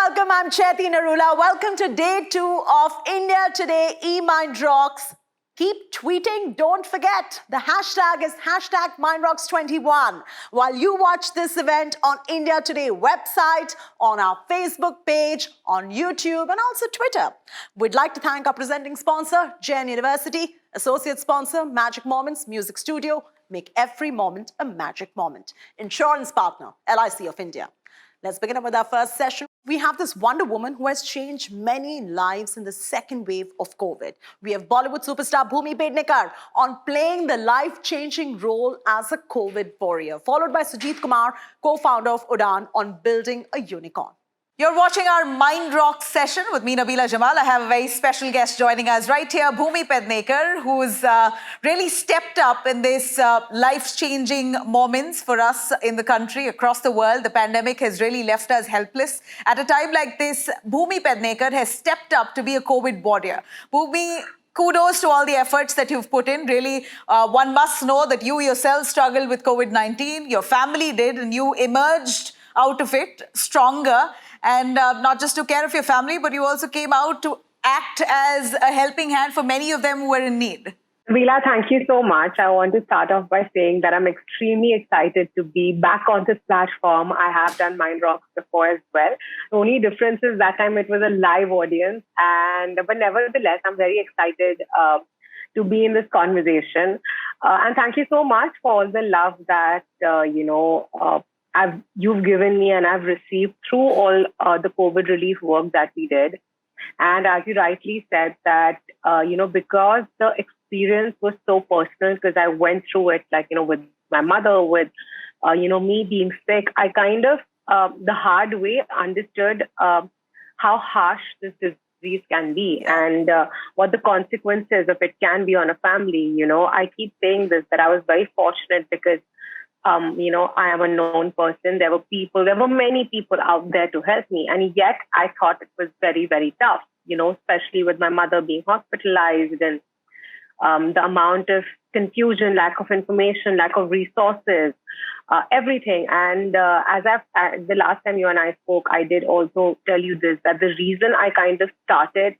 welcome. I'm Chaiti Narula. Welcome to day 2 of India Today eMind Rocks. Keep tweeting. Don't forget, the hashtag is hashtag MindRocks21. While you watch this event on India Today website, on our Facebook page, on YouTube, and also Twitter. We'd like to thank our presenting sponsor, JN University, associate sponsor, Magic Moments Music Studio. Make every moment a magic moment. Insurance partner, LIC of India. Let's begin up with our first session. We have this Wonder Woman who has changed many lives in the second wave of COVID. We have Bollywood superstar Bhumi Pednekar on playing the life-changing role as a COVID warrior, followed by Sujit Kumar, co-founder of Udaan, on building a unicorn. You're watching our Mind Rock session with me, Nabila Jamal. I have a very special guest joining us right here, Bhumi Pednekar, who's really stepped up in this life-changing moments for us in the country, across the world. The pandemic has really left us helpless. At a time like this, Bhumi Pednekar has stepped up to be a COVID warrior. Bhumi, kudos to all the efforts that you've put in. Really, one must know that you yourself struggled with COVID-19. Your family did, and you emerged out of it stronger. And not just took care of your family, but you also came out to act as a helping hand for many of them who were in need. Veela, thank you so much. I want to start off by saying that I'm extremely excited to be back on this platform. I have done Mind Rocks before as well. The only difference is that time it was a live audience. But nevertheless, I'm very excited to be in this conversation. And thank you so much for all the love that, you've given me and I've received through all the COVID relief work that we did. And as you rightly said that, because the experience was so personal, because I went through it, with my mother, with, me being sick, I kind of, the hard way understood how harsh this disease can be and what the consequences of it can be on a family. I keep saying this, that I was very fortunate because I am a known person. There were many people out there to help me. And yet I thought it was very, very tough, especially with my mother being hospitalized and the amount of confusion, lack of information, lack of resources, everything. And the last time you and I spoke, I did also tell you this, that the reason I kind of started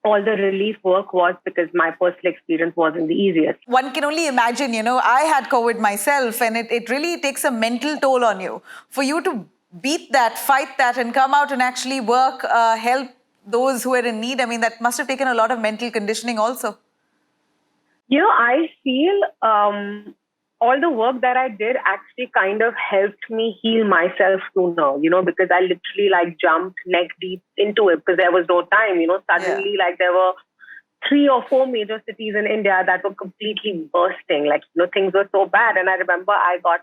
all the relief work was because my personal experience wasn't the easiest. One can only imagine, I had COVID myself, and it really takes a mental toll on you. For you to beat that, fight that, and come out and actually work, help those who are in need, that must have taken a lot of mental conditioning also. I feel all the work that I did actually kind of helped me heal myself sooner, because I literally jumped neck deep into it because there was no time, suddenly there were 3 or 4 major cities in India that were completely bursting, things were so bad. And I remember I got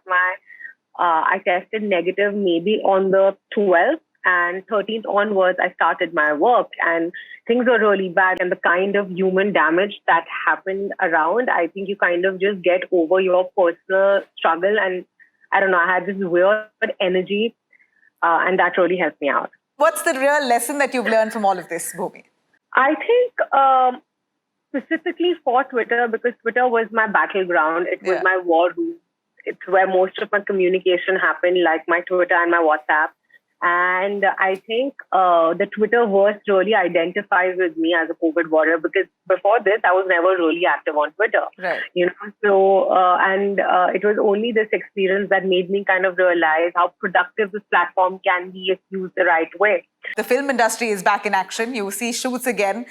I tested negative maybe on the 12th, and 13th onwards, I started my work and things were really bad. And the kind of human damage that happened around, I think you kind of just get over your personal struggle. And I don't know, I had this weird energy and that really helped me out. What's the real lesson that you've learned from all of this, Bhumi? I think specifically for Twitter, because Twitter was my battleground. It was my war room. It's where most of my communication happened, like my Twitter and my WhatsApp. And I think the Twitterverse really identifies with me as a COVID warrior, because before this, I was never really active on Twitter. Right. It was only this experience that made me kind of realize how productive this platform can be if used the right way. The film industry is back in action. You see shoots again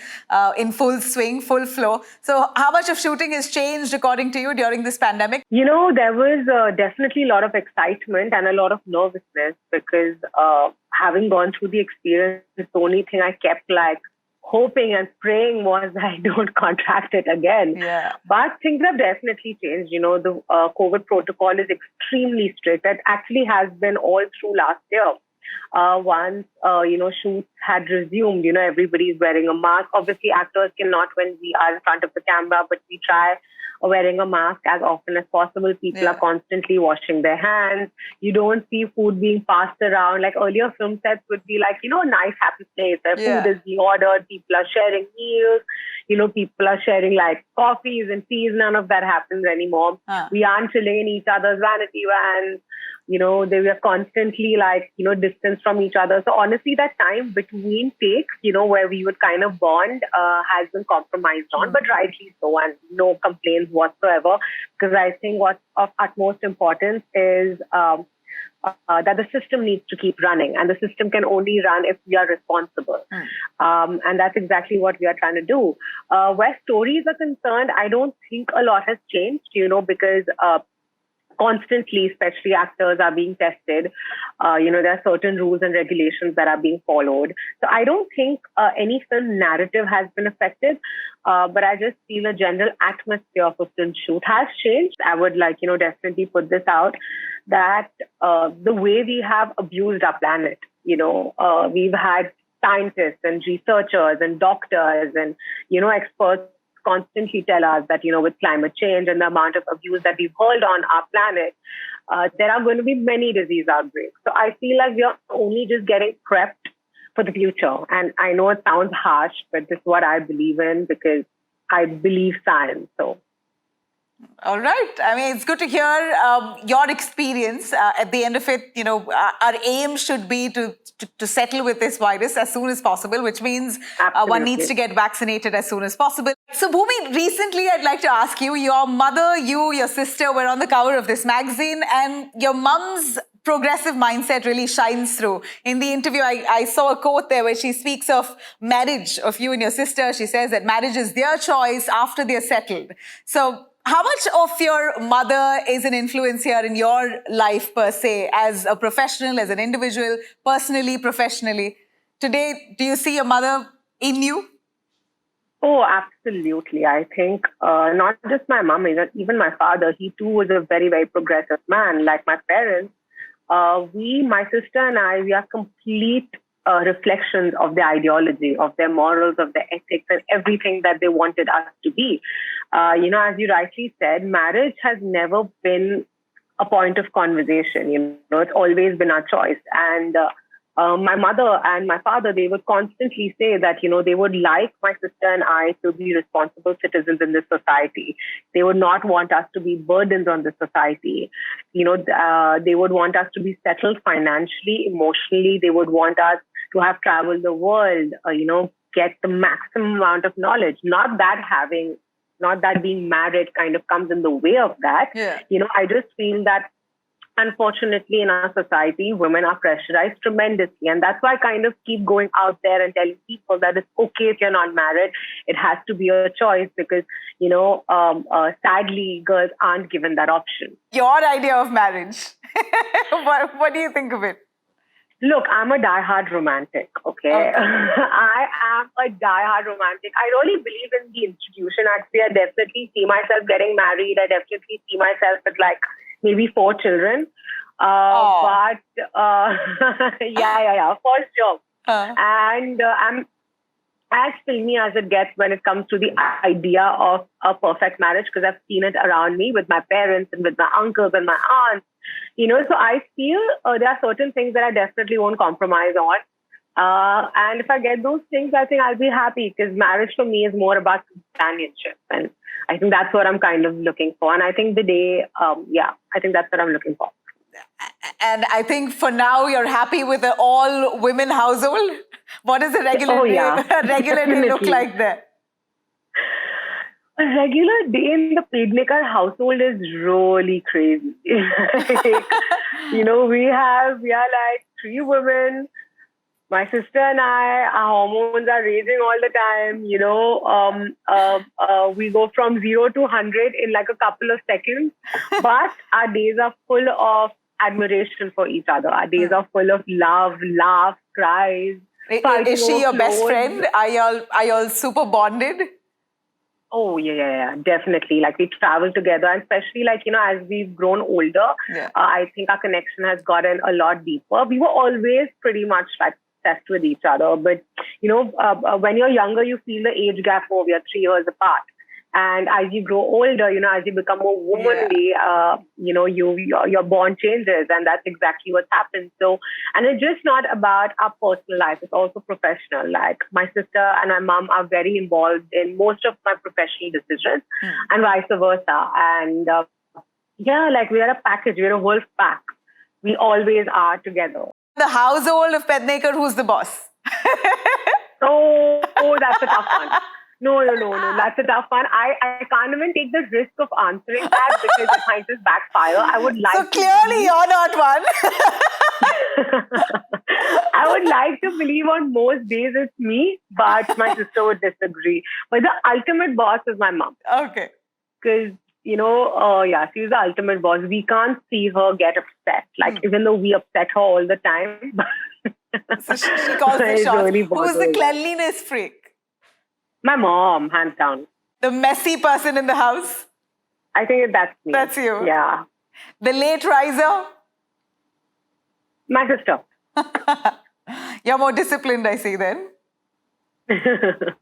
in full swing, full flow. So how much of shooting has changed according to you during this pandemic? There was definitely a lot of excitement and a lot of nervousness because having gone through the experience, the only thing I kept hoping and praying was that I don't contract it again. Yeah. But things have definitely changed. The COVID protocol is extremely strict. It actually has been all through last year. Once, shoots had resumed, everybody's wearing a mask. Obviously, actors cannot when we are in front of the camera, but we try wearing a mask as often as possible. People are constantly washing their hands. You don't see food being passed around. Earlier film sets would be a nice, happy place where food is being ordered. People are sharing meals. People are sharing coffees and teas. None of that happens anymore. We aren't chilling in each other's vanity vans. They were constantly like, distance from each other. So honestly, that time between takes, where we would kind of bond, has been compromised on, but rightly so, and no complaints whatsoever. Because I think what's of utmost importance is that the system needs to keep running, and the system can only run if we are responsible. And that's exactly what we are trying to do. Where stories are concerned, I don't think a lot has changed, because constantly, especially actors are being tested. There are certain rules and regulations that are being followed. So I don't think any film narrative has been affected, but I just feel a general atmosphere of a film shoot has changed. I would definitely put this out, that the way we have abused our planet, we've had scientists and researchers and doctors and, experts constantly tell us that, with climate change and the amount of abuse that we've heard on our planet, there are going to be many disease outbreaks. So I feel like we are only just getting prepped for the future. And I know it sounds harsh, but this is what I believe in, because I believe science. So. All right. I mean, it's good to hear your experience. At the end of it, our aim should be to settle with this virus as soon as possible, which means one needs to get vaccinated as soon as possible. So, Bhumi, recently I'd like to ask you, your mother, your sister were on the cover of this magazine, and your mum's progressive mindset really shines through. In the interview, I saw a quote there where she speaks of marriage, of you and your sister. She says that marriage is their choice after they're settled. So, how much of your mother is an influence here in your life per se, as a professional, as an individual, personally, professionally? Today, do you see your mother in you? Oh, absolutely. I think not just my mom, even my father, he too was a very, very progressive man. Like my parents, my sister and I, we are complete reflections of their ideology, of their morals, of their ethics, and everything that they wanted us to be. As you rightly said, marriage has never been a point of conversation. It's always been our choice. And my mother and my father, they would constantly say that, they would like my sister and I to be responsible citizens in this society. They would not want us to be burdens on the society. They would want us to be settled financially, emotionally. They would want us to have traveled the world, get the maximum amount of knowledge. Not that being married kind of comes in the way of that. Yeah. I just feel that unfortunately in our society, women are pressurized tremendously. And that's why I kind of keep going out there and telling people that it's okay if you're not married. It has to be a choice, because, sadly, girls aren't given that option. Your idea of marriage. What do you think of it? Look, I'm a diehard romantic, okay? I am a diehard romantic. I really believe in the institution. Actually, I definitely see myself getting married. I definitely see myself with maybe 4 children. But yeah, for sure. And I'm as filmy as it gets when it comes to the idea of a perfect marriage, because I've seen it around me with my parents and with my uncles and my aunts. So I feel there are certain things that I definitely won't compromise on. And if I get those things, I think I'll be happy, because marriage for me is more about companionship. And I think that's what I'm kind of looking for. And I think I think that's what I'm looking for. And I think for now, you're happy with the all-women household? What does a regular day look like there? A regular day in the Pednekar household is really crazy. We are like 3 women. My sister and I, our hormones are raising all the time. We go from 0 to 100 in like a couple of seconds. But our days are full of admiration for each other. Our days are full of love, laughs, cries. Is she your best friend? Are y'all super bonded? Oh, yeah, definitely. Like, we travel together, and especially as we've grown older, I think our connection has gotten a lot deeper. We were always pretty much obsessed with each other. But, when you're younger, you feel the age gap more. We are 3 years apart. And as you grow older, as you become more womanly, your bond changes, and that's exactly what happens. So, and it's just not about our personal life; it's also professional. Like, my sister and my mom are very involved in most of my professional decisions, and vice versa. And we are a package; we're a whole pack. We always are together. The household of Pednekar, who's the boss? Oh, that's a tough one. No. That's a tough one. I can't even take the risk of answering that because it might just backfire. I would like So clearly you're not one. I would like to believe on most days it's me, but my sister would disagree. But the ultimate boss is my mom. Okay. Because, she's the ultimate boss. We can't see her get upset. Like, even though we upset her all the time. So she calls the shots. Really Who's the cleanliness freak? My mom, hands down. The messy person in the house? I think that's me. That's you? Yeah. The late riser? My sister. You're more disciplined, I see then.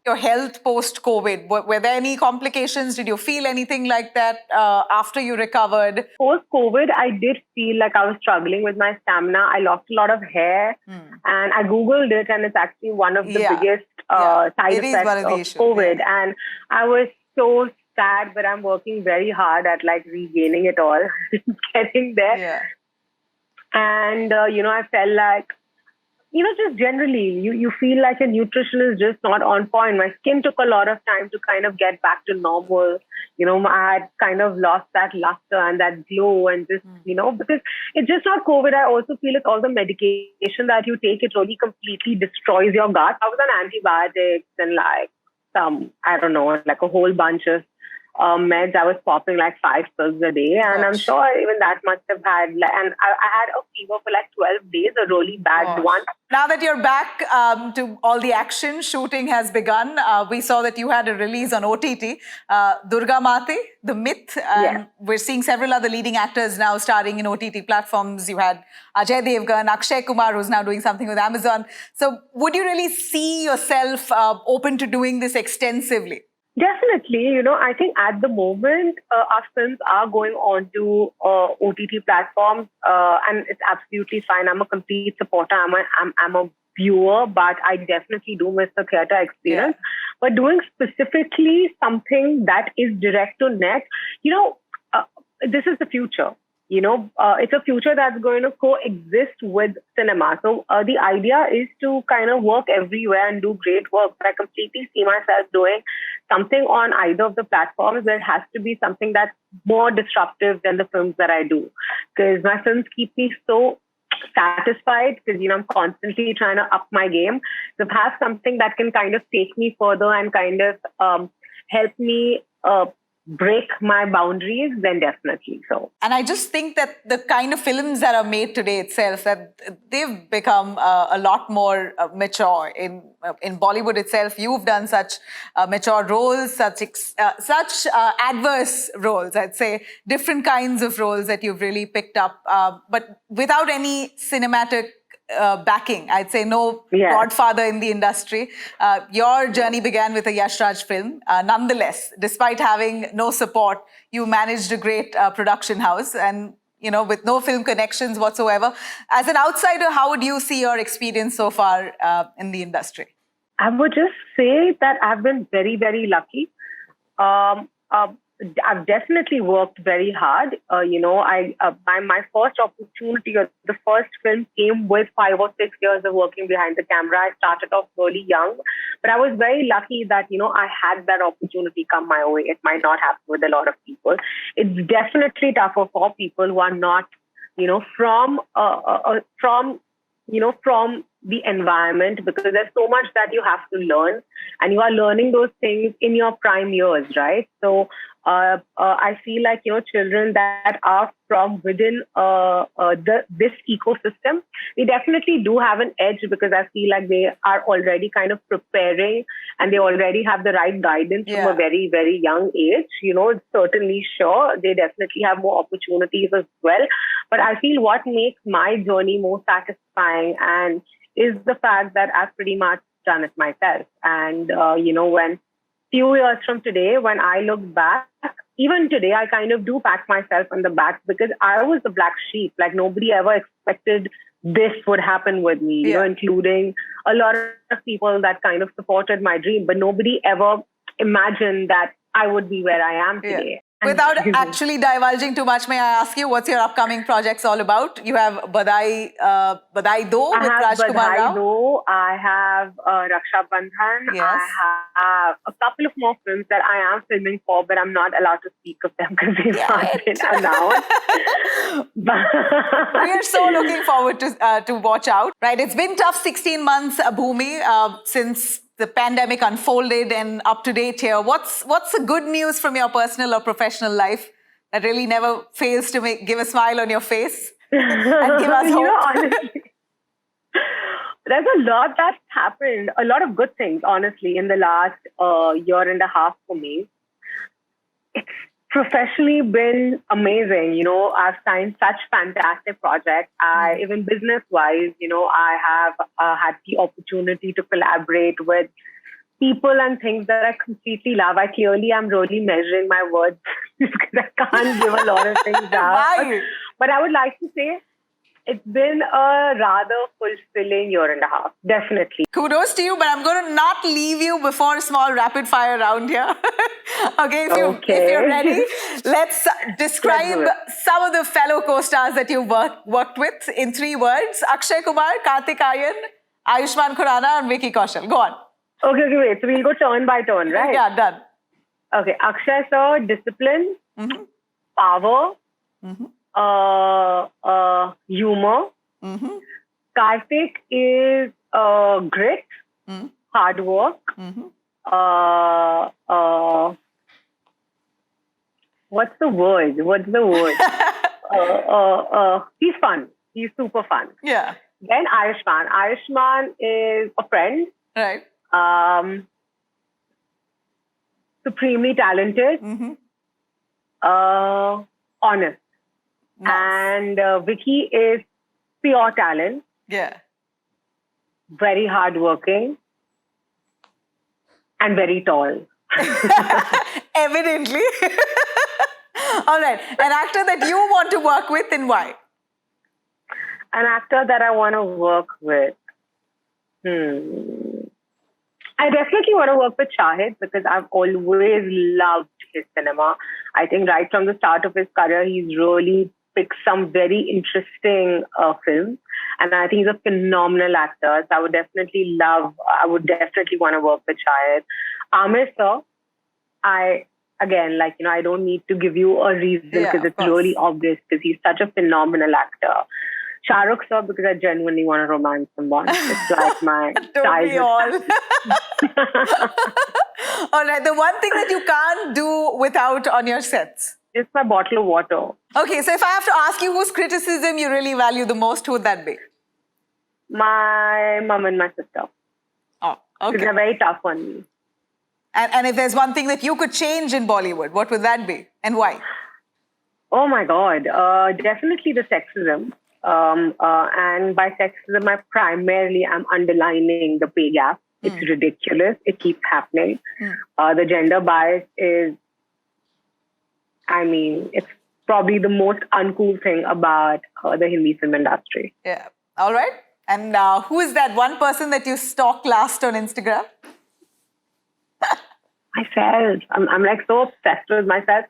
Your health post-COVID, were there any complications? Did you feel anything like that after you recovered? Post-COVID, I did feel like I was struggling with my stamina. I lost a lot of hair and I Googled it, and it's actually one of the biggest side effects of COVID. Yeah. And I was so sad, but I'm working very hard at like regaining it all, getting there. Yeah. And, I felt like, just generally, you feel like your nutrition is just not on point. My skin took a lot of time to kind of get back to normal. I had kind of lost that luster and that glow and just, because it's just not COVID. I also feel it's all the medication that you take. It really completely destroys your gut. I was on antibiotics and like like a whole bunch of meds. I was popping like 5 pills a day, and I'm sure even that must have had, and I had a fever for like 12 days, a really bad one. Now that you're back to all the action, shooting has begun. We saw that you had a release on OTT, Durga Mate, The Myth. We're seeing several other leading actors now starring in OTT platforms. You had Ajay Devgan, Akshay Kumar, who's now doing something with Amazon. So would you really see yourself open to doing this extensively? Definitely. I think at the moment, our films are going on to OTT platforms, and it's absolutely fine. I'm a complete supporter. I'm a viewer, but I definitely do miss the theatre experience. Yeah. But doing specifically something that is direct to net, this is the future. It's a future that's going to coexist with cinema. So the idea is to kind of work everywhere and do great work. But I completely see myself doing something on either of the platforms. There has to be something that's more disruptive than the films that I do. Because my films keep me so satisfied because, I'm constantly trying to up my game. So have something that can kind of take me further and kind of help me break my boundaries, then definitely so. And I just think that the kind of films that are made today itself, that they've become a lot more mature. In Bollywood itself, you've done such mature roles, such adverse roles, I'd say, different kinds of roles that you've really picked up, but without any cinematic backing. I'd say no godfather in the industry. Your journey began with a Yash Raj film. Nonetheless, despite having no support, you managed a great production house and, with no film connections whatsoever. As an outsider, how would you see your experience so far in the industry? I would just say that I've been very, very lucky. I've definitely worked very hard. My first opportunity, or the first film, came with 5 or 6 years of working behind the camera. I started off really young, but I was very lucky that, I had that opportunity come my way. It might not happen with a lot of people. It's definitely tougher for people who are not, from the environment, because there's so much that you have to learn, and you are learning those things in your prime years, right? So I feel like, children that are from within this ecosystem, they definitely do have an edge, because I feel like they are already kind of preparing and they already have the right guidance from a very, very young age. Certainly sure, they definitely have more opportunities as well. But I feel what makes my journey more satisfying and is the fact that I've pretty much done it myself. And, when few years from today, when I look back, even today, I kind of do pat myself on the back, because I was the black sheep. Like, nobody ever expected this would happen with me, including a lot of people that kind of supported my dream. But nobody ever imagined that I would be where I am today. Without actually divulging too much, may I ask you what's your upcoming projects all about? You have Badai Do with Rajkumar Badhai Rao. Do, I have Raksha Bandhan, Yes. I have a couple of more films that I am filming for, but I'm not allowed to speak of them because they've not been announced. We are so looking forward to watch out. Right, it's been tough 16 months, Bhumi, since the pandemic unfolded, and up to date here. What's the good news from your personal or professional life that really never fails to give a smile on your face and give us hope? Honestly, there's a lot that's happened, a lot of good things, honestly, in the last year and a half for me. It's professionally been amazing. I've signed such fantastic projects. Even business-wise, I have had the opportunity to collaborate with people and things that I completely love. I clearly am really measuring my words because I can't give a lot of things out. Why? But I would like to say it's been a rather fulfilling year and a half, definitely. Kudos to you, but I'm going to not leave you before a small rapid fire round here. Okay, if you're ready, let's describe some of the fellow co-stars that you've worked with in 3 words. Akshay Kumar, Kartik Aaryan, Ayushmann Khurrana, and Vicky Kaushal. Go on. Okay, wait. So we'll go turn by turn, right? Yeah, done. Okay, Akshay sir, discipline, power, humor. Kartik is grit, hard work. What's the word? He's fun. He's super fun. Yeah. Then Ayushmann. Ayushmann is a friend. Right. Supremely talented. Honest. Nice. And Vicky is pure talent. Yeah. Very hardworking. And very tall. Evidently. All right. An actor that you want to work with, and why? An actor that I want to work with. I definitely want to work with Shahid because I've always loved his cinema. I think right from the start of his career, he's really picked some very interesting films. And I think he's a phenomenal actor. So I would definitely want to work with Shahid. Amir sir, I don't need to give you a reason because it's really obvious because he's such a phenomenal actor. Shah Rukh sir, because I genuinely want to romance someone. It's like my Don't we all? All right, the one thing that you can't do without on your sets? It's my bottle of water. Okay, so if I have to ask you whose criticism you really value the most, who would that be? My mom and my sister. Oh, okay. They're very tough on me. And if there's one thing that you could change in Bollywood, what would that be and why? Oh my God, definitely the sexism. And by sexism, I primarily am underlining the pay gap. It's ridiculous. It keeps happening. The gender bias is, it's probably the most uncool thing about the Hindi film industry. Yeah. All right. And who is that one person that you stalk last on Instagram? Myself. I'm like so obsessed with myself.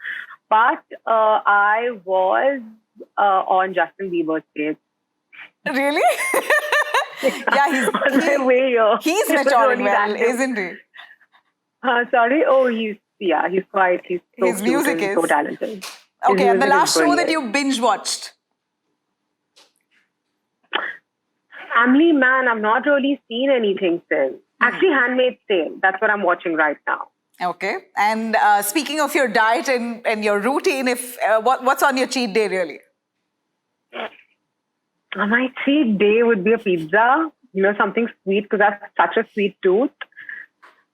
But I was on Justin Bieber's page. Really? Yeah, he's maturing well, isn't he? Sorry? Oh, he's so his music is so talented. Okay, and the last show that you binge watched? Family Man, I've not really seen anything since. Actually, Handmaid's Tale. That's what I'm watching right now. Okay. And speaking of your diet and your routine, what's on your cheat day really? My cheat day would be a pizza. Something sweet because I have such a sweet tooth.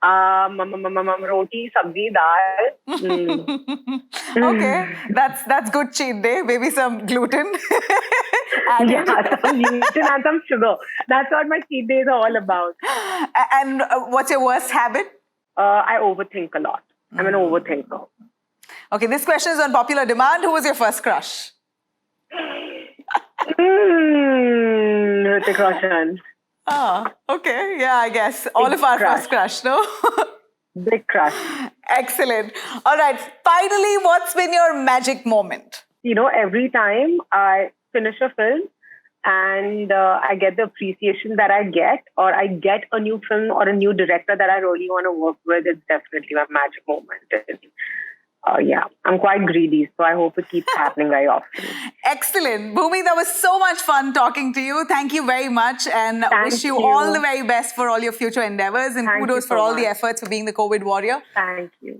Roti, sabzi, dal. Okay, that's good cheat day. Maybe some gluten. Some gluten and some sugar. That's what my cheat days are all about. And what's your worst habit? I overthink a lot. I'm an overthinker. Okay, this question is on popular demand. Who was your first crush? Hrithik Roshan. Ah, okay. Yeah, I guess. All of our first crush, no? Big crush. Excellent. All right. Finally, what's been your magic moment? Every time I finish a film and I get the appreciation that I get, or I get a new film or a new director that I really want to work with, it's definitely my magic moment. Yeah, I'm quite greedy, so I hope it keeps happening very often. Excellent. Bhumi, that was so much fun talking to you. Thank you very much, and wish you all the very best for all your future endeavors, and Thank you kudos for so all the much. efforts for being the COVID warrior. Thank you.